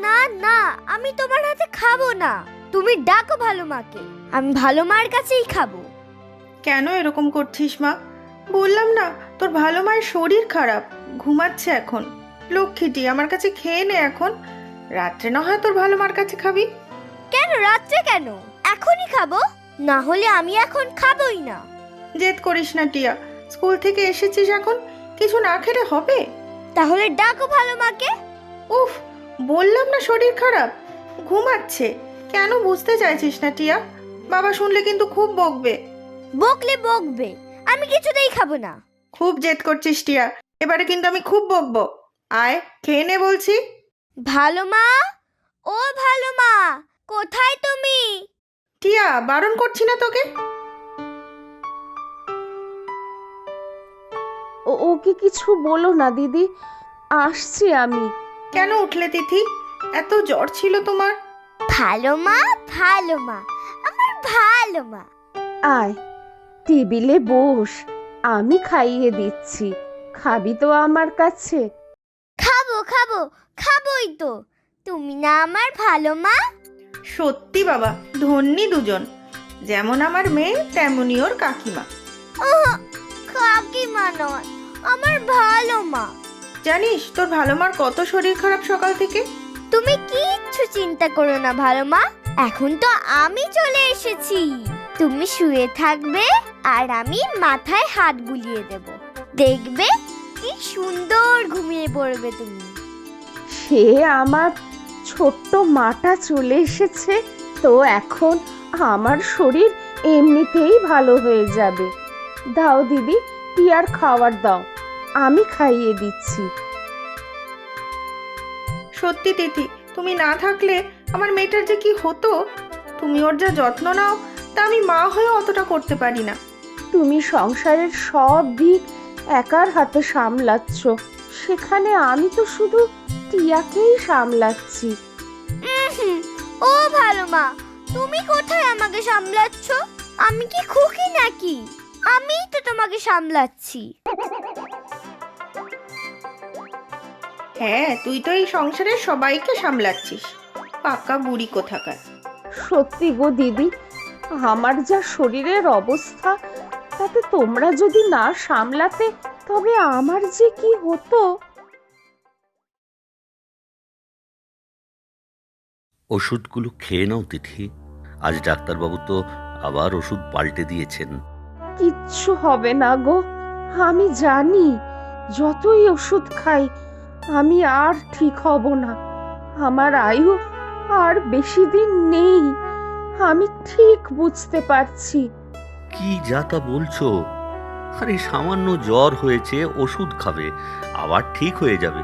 না না, আমি তোমার হাতে খাবো না। তুমি ডাকো ভালো মাকে, আমি ভালো মার কাছেই খাবো। কেন এরকম করছিস মা? বললাম না তোর ভালো মায়ের শরীর খারাপ, ঘুমাচ্ছে এখন। লক্ষ্মীটি আমার কাছে খেয়ে নে এখন, রাত্রে না হয় তোর ভালো মার কাছে খাবি। কেন রাত্রে কেন? এখনই খাবো, না হলে আমি এখন খাবোই না। জেদ করিস না টিয়া, স্কুল থেকে এসেছিস এখন, কিছু না খেলে হবে? তাহলে ডাকো ভালো মাকে। উফ, বললাম না শরীর খারাপ, ঘুমাচ্ছে। কেন বুঝতে চাইছিস না টিয়া? বাবা শুনলে কিন্তু খুব বকবে। বকলে বকবে, আমি কিছুতেই খাবো না। খুব জেদ করছিস টিয়া, এবারে কিন্তু আমি খুব বকবো। আয় খেয়ে নে বলছি। ভালো মা, ও ভালো মা, কোথায় তুমি? টিয়া, বারণ করছি না তোকে। ওকে কিছু বলো না দিদি, আসছি আমি। কেন উঠলে তিথি? এত জ্বর ছিল তোমার? ভালো মা, ভালো মা, আমার ভালো মা। আয় টেবিলে বস, আমি খাইয়ে দিচ্ছি। খাবি তো আমার কাছে? খাবো খাবো, খাবোই তো। তুমি না আমার ভালো মা? সত্যি বাবা, ধন্যি দুজন। যেমন আমার মেয়ে তেমনি ওর কাকিমা। ওহ, কাকিমা নয়, আমার ভালো মা। জানিস তোর ভালো মার কত শরীর খারাপ সকাল থেকে? তুমি কিচ্ছু চিন্তা করো না ভালো মা, এখন তো আমি চলে এসেছি। তুমি শুয়ে থাকবে আর আমি মাথায় হাত বুলিয়ে দেব, দেখবে কি সুন্দর ঘুমিয়ে পড়বে তুমি। সে আমার ছোট্ট মাটা চলে এসেছে তো এখন আমার শরীর এমনিতেই ভালো হয়ে যাবে। দাও দিদি, টিয়ার খাবার দাও, আমি খাইয়ে দিচ্ছি। সত্যি তিথি, তুমি না থাকলে আমার মেয়েটার যে কি হতো। তুমি ওর যা যত্ন নাও, তা আমি মা হয়ে অতটা করতে পারি না। তুমি সংসারের সব দিক একার হাতে সামলাচ্ছ, সেখানে আমি তো শুধু টিয়াকেই সামলাচ্ছি। উহুম, ও ভালো মা, তুমি কোথায় আমাকে সামলাচ্ছ? আমি কি খুকি নাকি? আমিই তো তোমাকে সামলাচ্ছি। হ্যাঁ, তুই তো এই সংসারের সবাইকে সামলাচ্ছিস, পাকা বুড়ি কোথাকার। সত্যি গো দিদি, আমার যা শরীরের অবস্থা, তাতে তোমরা যদি না সামলাতে তবে আমার যে কি হতো। ওষুধগুলো খেয়ে নাও তিথি, আজ ডাক্তারবাবু তো আবার ওষুধ পাল্টে দিয়েছেন। কিচ্ছু হবে না গো, আমি জানি যতই ওষুধ খাই আমি আর ঠিক হব না। আমার আয়ু আর বেশি দিন নেই, আমি ঠিক বুঝতে পারছি। কি যা তা বলছো? আরে সামান্য জ্বর হয়েছে, ওষুধ খাবে, আবার ঠিক হয়ে যাবে।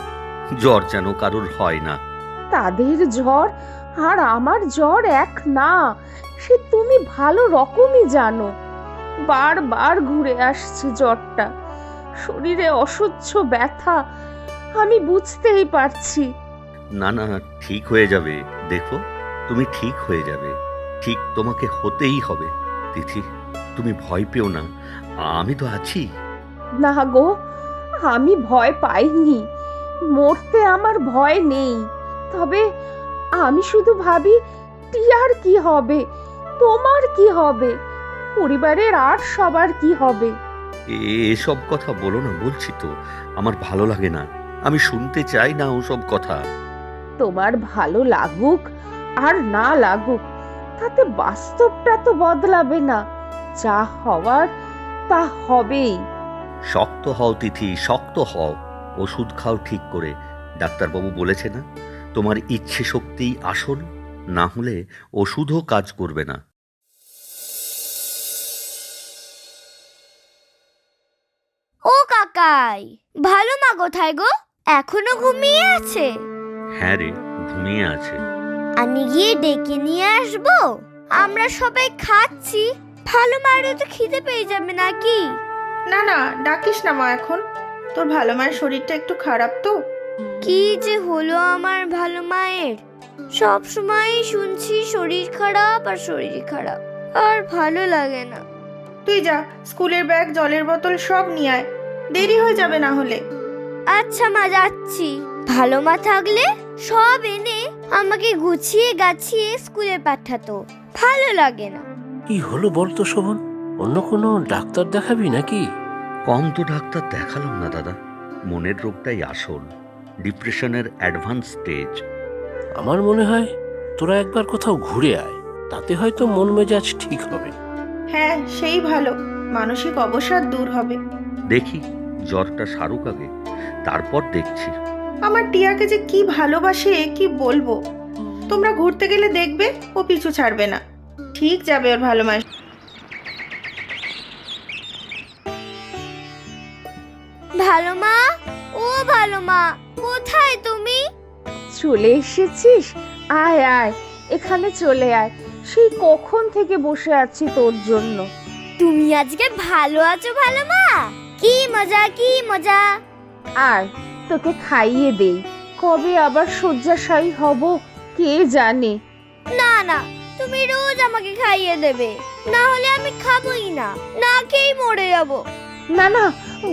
জ্বর যেন কারোর হয় না। তাদের জ্বর আর আমার জ্বর এক না, সে তুমি ভালো রকমই জানো। বারবার ঘুরে আসছে জ্বরটা, শরীরে অসহ্য ব্যথা, আমি বুঝতেই পারছি। না না, ঠিক হয়ে যাবে, দেখো তুমি ঠিক হয়ে যাবে। ঠিক তোমাকে হতেই হবে। তিথি, তুমি ভয় পেও না, আমি তো আছি। না গো, আমি ভয় পাইনি, মরতে আমার ভয় নেই। তবে আমি শুধু ভাবি টিয়ার কি হবে, তোমার কি হবে, পরিবারের আর সবার কি হবে। এসব কথা বলো না, বলছি তো আমার ভালো লাগে না, আমি শুনতে চাই না ওসব কথা। তোমার ভালো লাগুক আর না লাগুক, তাতে বাস্তবটা তো বদলাবে না। যা হওয়ার তা হবেই। শক্ত হও তিথি, শক্ত হও। ওষুধ খাও ঠিক করে, ডাক্তারবাবু বলেছে না, তোমার ইচ্ছে শক্তিই আসল, না হলে ওষুধও কাজ করবে না। ও কাকাই, ভালো মা কোথায় গো? এখনো ঘুমিয়ে আছে? হ্যাঁ রে, ঘুমিয়ে আছে। আমি গিয়ে ডেকে নিয়ে আসবো? আমরা সবাই খাচ্ছি, ভালো মায়েরও তো খিদে পেয়ে যাবে নাকি? না না, ডাকিস না মা এখন, তোর ভালো মায়ের শরীরটা একটু খারাপ তো। কি যে হলো আমার ভালো মায়ের, সব সময় শুনছি শরীর খারাপ আর শরীর খারাপ, আর ভালো লাগে না। তুই যা, স্কুলের ব্যাগ, জলের বোতল সব নিয়ে আয়, দেরি হয়ে যাবে না হলে। আচ্ছা মা, যাচ্ছি। ভালো মা থাকলে সব এনে আমাকে গুছিয়ে গাছিয়ে স্কুলে পাঠাতো। ভালো লাগে না। কি হলো বলতো শোভন, অন্য কোনো ডাক্তার দেখাবি নাকি? কম তো ডাক্তার দেখালাম না দাদা, মনের রোগটাই আসল, ডিপ্রেশনের অ্যাডভান্স স্টেজ। আমার মনে হয় তোরা একবার কোথাও ঘুরে আয়, তাতে হয়তো মন মেজাজ ঠিক হবে। হ্যাঁ, সেই ভালো, মানসিক অবসাদ দূর হবে। দেখি জ্বরটা সারুক আগে, তারপর দেখছি। আমার টিয়াকে যে কি ভালোবাসে কি বলবো। তোমরা ঘুরতে গেলে দেখবে ও পিছু ছাড়বে না, ঠিক যাবে ওর ভালো মাস। ভালো মা, ও ভালো মা, কোথায় তুমি? চলে এসেছিস? আয় আয়, এখানে চলে আয়। সেই কখন থেকে বসে আছি তোর জন্য। তুমি আজকে ভালো আছো ভালো মা? কি মজা কি মজা। আয়, তোকে খাইয়ে দেই। কবে আবার শয্যাশায়ী হব কে জানে। না না, তুমি রোজ আমাকে খাইয়ে দেবে, না হলে আমি খাবোই না, না খেয়েই মরে যাব। না না,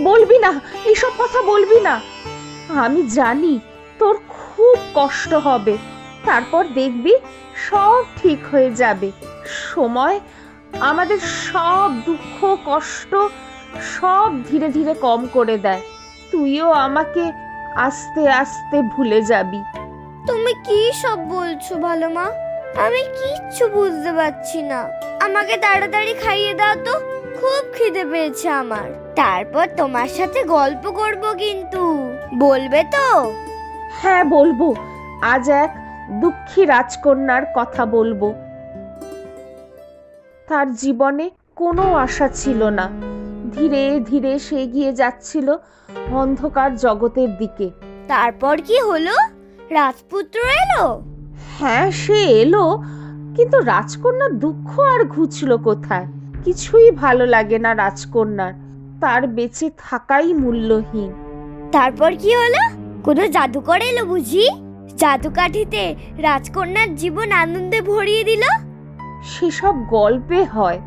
বলবি না, এসব কথা বলবি না। আমি জানি তোর খুব কষ্ট হবে, তারপর দেখবি সব ঠিক হয়ে যাবে। সময় আমাদের সব দুঃখ কষ্ট সব ধীরে ধীরে কম করে দেয়। তুইও আমাকে আস্তে আস্তে ভুলে যাবি। তুমি কি সব বলছো ভালো মা? আমি কিচ্ছু বুঝতে পারছি না। আমাকে তাড়াতাড়ি খাইয়ে দাও তো, খুব খিদে পেয়েছে আমার। তারপর তোমার সাথে গল্প করব, কিন্তু বলবে তো? হ্যাঁ বলবো, আজ এক দুঃখী রাজকন্যার কথা বলবো। তার জীবনে কোনো আশা ছিল না, ধীরে ধীরে সে এগিয়ে যাচ্ছিল অন্ধকার জগতের দিকে। তারপর কি হলো? রাজপুত্র এলো? হ্যাঁ, সে এলো, কিন্তু রাজকন্যার দুঃখ আর ঘুচলো কোথায়? কিছুই ভালো লাগে না রাজকন্যার, তার বেঁচে থাকাই মূল্যহীন। তারপর কি হলো? কোনো জাদুকর এলো বুঝি? জাদুকাঠিতে রাজকন্যার জীবন আনন্দে ভরিয়ে দিল? সেসব গল্পে হয়,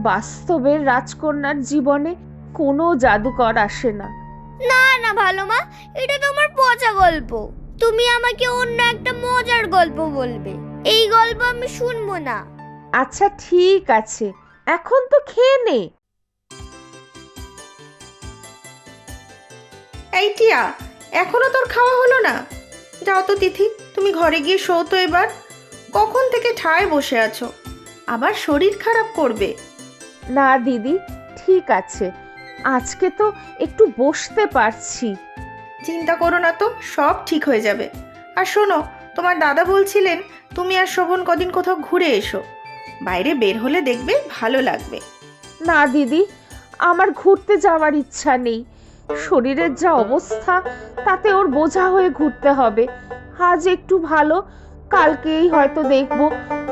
বাস্তবের রাজকন্যার জীবনে কোনো জাদুকর আসে না। না না ভালো মা, এটা তোমার পচা গল্প। তুমি আমাকে অন্য একটা মজার গল্প বলবে, এই গল্প আমি শুনবো না। আচ্ছা ঠিক আছে, এখন তো খেয়ে নে। এই টিয়া, এখনো তোর খাওয়া হলো না? যাও তো তিথি, তুমি ঘরে গিয়ে শো তো এবার। কখন থেকে ঠায় বসে আছো, আবার শরীর খারাপ করবে। না দিদি, ঠিক আছে, আজকে তো একটু বসতে পারছি। চিন্তা করো না তো, সব ঠিক হয়ে যাবে। আর শোনো, তোমার দাদা বলছিলেন তুমি আর শোভন কদিন কোথাও ঘুরে এসো, বাইরে বের হলে দেখবে ভালো লাগবে। না দিদি, আমার ঘুরতে যাওয়ার ইচ্ছা নেই। শরীরের যা অবস্থা, তাতে ওর বোঝা হয়ে ঘুরতে হবে। আজ একটু ভালো, কালকেই হয়তো দেখবো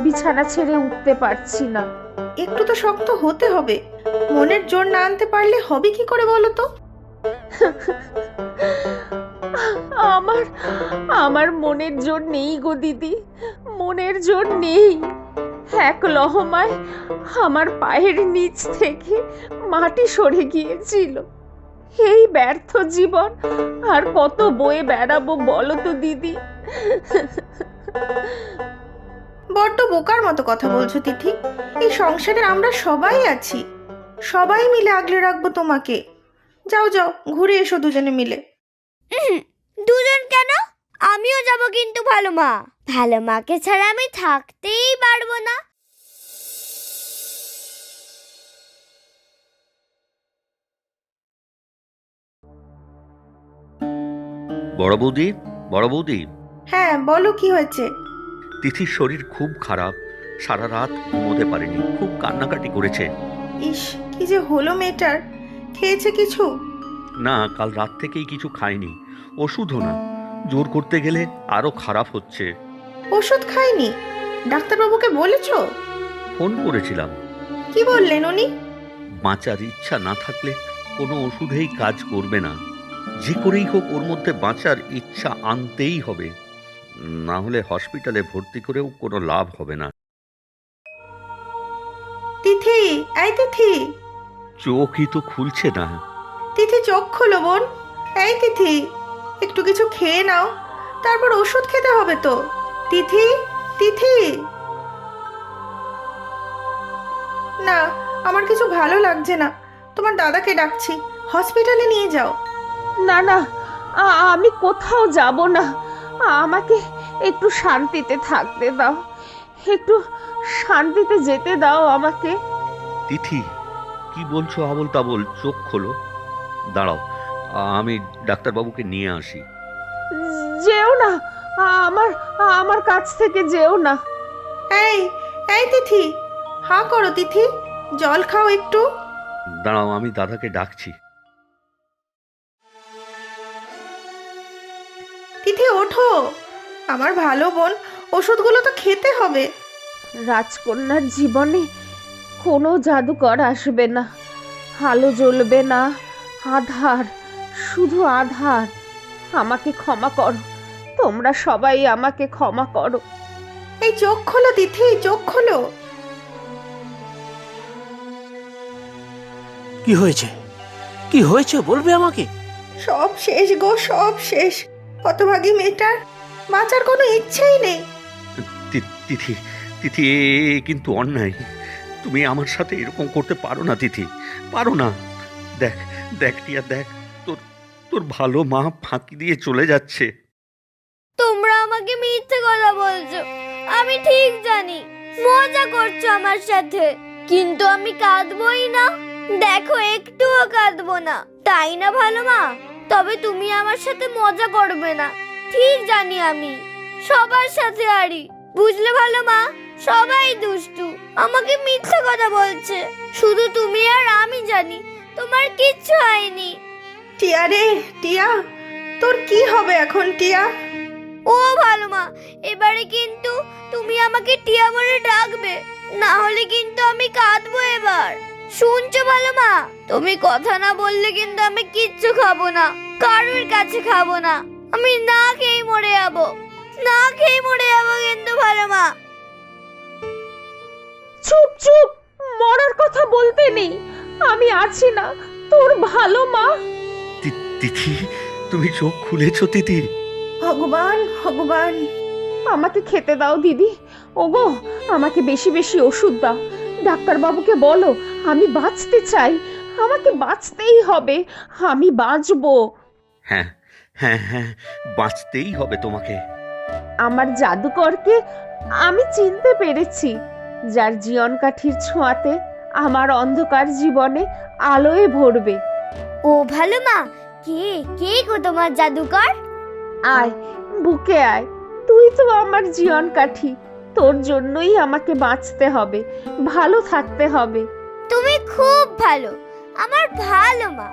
বিছানা ছেড়ে উঠতে পারছি না। একটু তো শক্ত হতে হবে, মনের জোর না আনতে পারলে হবে কি করে বলো তো? আমার আমার মনের জোর নেই গো দিদি, মনের জোর নেই। এক লহমায় আমার পায়ের নিচ থেকে মাটি সরে গিয়েছিল। এই ব্যর্থ জীবন আর কত বয়ে বেড়াবো বলো তো দিদি। বড্ড বোকার মতো কথা বলছো তিথি। এই সংসারে আমরা সবাই আছি, সবাই মিলে আগলে রাখবো তোমাকে। যাও যাও, ঘুরে এসো দুজনে মিলে। দুজন কেন? আমিও যাব কিন্তু ভালো মা। ভালো মাকে ছাড়া আমি থাকতেই পারবো না। বড় বৌদি, বড় বৌদি, হ্যাঁ বলো, কি হয়েছে? তিথির শরীর খুব খারাপ, সারা রাত ঘুমোতে পারেনি, খুব কান্নাকাটি করেছে। ইস, কি যে হলো মেয়েটার? খেয়েছে কিছু? না, কাল রাত থেকেই কিছু খায়নি, ওষুধও না, জোর করতে গেলে আরো খারাপ হচ্ছে। ওষুধ খায়নি? ডাক্তারবাবুকে বলেছো? ফোন করেছিলাম। কি বললেন উনি? বাঁচার ইচ্ছা না থাকলে কোনো ওষুধেই কাজ করবে না, যে করেই হোক ওর মধ্যে বাঁচার ইচ্ছা আনতেই হবে, না হলে হসপিটালে ভর্তি করেও কোনো লাভ হবে না। তিথি, এই তিথি, চোখই তো খুলছে না। তিথি চোখ খোলো বোন। এই তিথি, একটু কিছু খেয়ে নাও, তারপর ওষুধ খেতে হবে তো। তিথি, তিথি। না, আমার কিছু ভালো লাগছে না। তোমার দাদাকে ডাকছি, হসপিটালে নিয়ে যাও। না না, আমি কোথাও যাব না। আমাকে একটু শান্তিতে থাকতে দাও, একটু শান্তিতে যেতে দাও আমাকে। তিথি, কি বলছো আবোল তাবোল? চোখ খোলো। দাঁড়াও, আমি ডাক্তারবাবুকে নিয়ে আসি। যেও না, আমার আমার কাছ থেকে যেও না। এই এই তিথি, হাঁ করো তিথি, জল খাও একটু। দাঁড়াও, আমি দাদাকে ডাকছি। তিথি ওঠো, আমার ভালো বোন, ওষুধগুলো তো খেতে হবে। রাজকন্যার জীবনে কোনো জাদুকর আসবে না, আলো জ্বলবে না, আধার, শুধু আধার। আমাকে ক্ষমা করো, তোমরা সবাই আমাকে ক্ষমা করো। এই চোখ খোলো তিথি, চোখ খোলো। কি হয়েছে? কি হয়েছে বলবে আমাকে? সব শেষ গো, সব শেষ। হতভাগী মেয়েটার বাঁচার কোনো ইচ্ছেই নেই। তিথি, তিথি, এ কিন্তু অন্যায়। তুমি আমার সাথে এরকম করতে পারো না তিথি, পারো না। দেখ দেখ টিয়া, দেখ, তোর তোর ভালো মা ফাঁকি দিয়ে চলে যাচ্ছে। তোমরা আমাকে মিথ্যে কথা বলছো, আমি ঠিক জানি মজা করছো আমার সাথে, কিন্তু আমি কাঁদবই না। দেখো, একটুও কাঁদবো না, তাই না ভালো মা? তবে তুমি আমার সাথে মজা করবে না, ঠিক জানি আমি সবার সাথে আরি, বুঝলে ভালো মা? সবাই দুষ্টু, আমাকে মিথ্যে কথা বলছে, শুধু তুমি আর আমি জানি তোমার কিচ্ছু হয়নি। টিয়া রে, টিয়া, তোর কি হবে এখন টিয়া? ও ভালো মা, এবারে কিন্তু তুমি আমাকে টিয়া বলে ডাকবে, না হলে কিন্তু আমি কাঁদবো এবার। শুনছো ভালো মা? তুমি কথা না বললে কিন্তু আমি কিচ্ছু খাবো না, কারোর কাছে খাবো না, আমি না খেয়ে মরে যাবো, না খেয়ে মরে যাবো কিন্তু ভালো মা। চুপ চুপ, মরার কথা বলতে নেই, আমি আছি না, তোর ভালো মা। তিথি, তুমি চোখ খুলেছো তিথি? ভগবান, ভগবান। আমাকে খেতে দাও দিদি। ওগো, আমাকে বেশি বেশি ওষুধ দাও। ডাক্তারবাবুকে বলো আমি বাঁচতে চাই, আমাকে বাঁচতেই হবে, আমি বাঁচবো। হ্যাঁ হ্যাঁ হ্যাঁ, বাঁচতেই হবে তোমাকে। আমার জাদুকরকে আমি চিনতে পেরেছি, যার জীবন কাঠির ছোঁয়াতে আমার অন্ধকার জীবনে আলোয় ভরবে। ও ভালো মা, কে কে গো তোমার জাদুকর? আয়, বুকে আয়, তুই তো আমার জীবন কাঠি, তোর জন্যই আমাকে বাঁচতে হবে, ভালো থাকতে হবে। তুমি খুব ভালো, আমার ভালো মা।